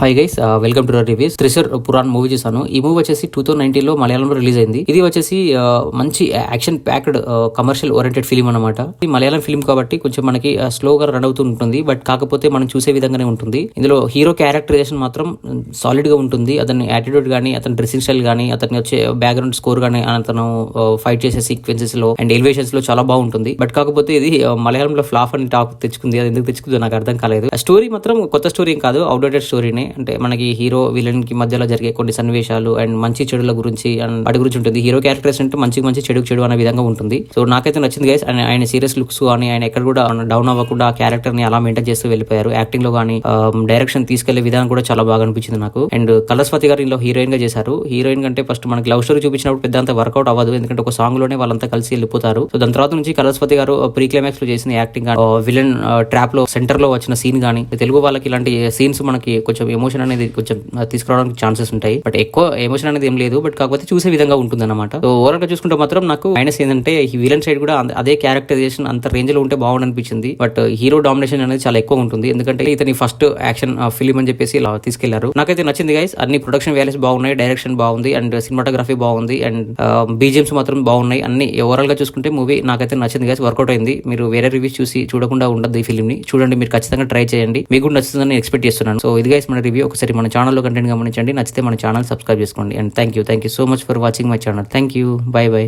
Hi guys, welcome to reviews. Thrissur Pooram movie చూసాను. ఈ movie వచ్చేసి 2019 లో మలయాళంలో రిలీజ్ అయింది. ఇది వచ్చేసి మంచి action packed commercial oriented film అనమాట. ఈ మలయాళం ఫిల్మ్ కాబట్టి కొంచెం మనకి స్లోగా రన్ అవుతూ ఉంటుంది. బట్ కాకపోతే మనం చూసే విధంగానే ఉంటుంది. ఇందులో హీరో క్యారెక్టరైజేషన్ మాత్రం సాలిడ్ గా ఉంటుంది. అతని యాటిట్యూడ్ గానీ, అతని డ్రెస్సింగ్ స్టైల్ గానీ, అతని వచ్చే బ్యాక్గ్రౌండ్ స్కోర్ గానీ, అతను ఫైట్ చేసే సీక్వెన్సెస్ లో అండ్ ఎలివేషన్స్ లో చాలా బాగుంటుంది. బట్ కాకపోతే ఇది మలయాళంలో ఫ్లాప్ అని టాక్ తెచ్చుకుంది. అది ఎందుకు తెచ్చుకుందో నాకు అర్థం కాలేదు. స్టోరీ మాత్రం కొత్త స్టోరీ కాదు, అవుట్డేటెడ్ స్టోరీనే. అంటే మనకి హీరో విలన్ కి మధ్యలో జరిగే కొన్ని సన్నివేశాలు అండ్ మంచి చెడుల గురించి అండ్ వాటి గురించి ఉంటుంది. హీరో క్యారెక్టర్స్ అంటే మంచి చెడు అనే విధంగా ఉంటుంది. సో నాకైతే నచ్చింది గైస్. అండ్ ఆయన సీరియస్ లుక్స్ కానీ ఆయన ఎక్కడ కూడా డౌన్ అవ్వకుండా ఆ క్యారెక్టర్ ని అలా మెయింటైన్ చేస్తూ వెళ్ళిపోయారు. యాక్టింగ్ లో కానీ డైరెక్షన్ తీసుకెళ్లే విధానం కూడా చాలా బాగా అనిపించింది నాకు. అండ్ కలస్పతి గారు ఇందులో హీరోయిన్ గా చేశారు. హీరోయిన్ కంటే ఫస్ట్ మనకి లవ్ స్టోరీ చూపించినప్పుడు పెద్ద అంత వర్కౌట్ అవ్వదు, ఎందుకంటే ఒక సాంగ్ లోనే వాళ్ళంతా కలిసి వెళ్ళిపోతారు. సో దాని తర్వాత నుంచి కలస్పతి గారు ప్రీ క్లైమాక్స్ లో చేసిన యాక్టింగ్, విలన్ ట్రాప్ లో సెంటర్ లో వచ్చిన సీన్ గానీ, తెలుగు వాళ్ళకి ఇలాంటి సీన్స్ మనకి కొంచెం ఎమోషన్ అనేది కొంచెం తీసుకురావడానికి ఛాన్సెస్ ఉంటాయి. బట్ ఎక్కువ ఎమోషన్ అనేది ఏం లేదు, బట్ కాకపోతే చూసే విధంగా ఉంటుంది అనమాట. సో ఓవరాల్ గా చూసుకుంటే మాత్రం నాకు మైనస్ ఏంటంటే ఈ విలన్ సైడ్ కూడా అదే క్యారెక్టరైజేషన్ అంత రేంజ్ లో ఉంటే బాగుంది అనిపించింది. బట్ హీరో డామినేషన్ అనేది చాలా ఎక్కువ ఉంటుంది, ఎందుకంటే ఇతని ఫస్ట్ యాక్షన్ ఫిల్మ్ అని చెప్పేసి ఇలా తీసుకెళ్లారు. నాకైతే నచ్చింది గైస్. అన్ని ప్రొడక్షన్ వాల్యూస్ బాగున్నాయి, డైరెక్షన్ బాగుంది, అండ్ సినిమాటోగ్రఫీ బాగుంది, అండ్ బీజిఎమ్స్ మాత్రం బాగున్నాయి. అన్ని ఓవరాల్ గా చూసుకుంటే మూవీ నాకైతే నచ్చింది గైస్. వర్కౌట్ అయింది. మీరు వేరే రివ్యూస్ చూసి చూడకుండా ఉండదు ఈ ఫిల్మ్ ని చూడండి. మీరు ఖచ్చితంగా ట్రై చేయండి, మీకు కూడా నచ్చుతుందని ఎక్స్పెక్ట్ చేస్తున్నాను. సో ఇది గైస్ మన రివ్యూ. ఒకసారి మన ఛానల్లో కంటెంట్ గమనించండి. నచ్చితే మన ఛానల్ సబ్స్క్రైబ్ చేసుకోండి. And thank you so much for watching my channel. Thank you. By by.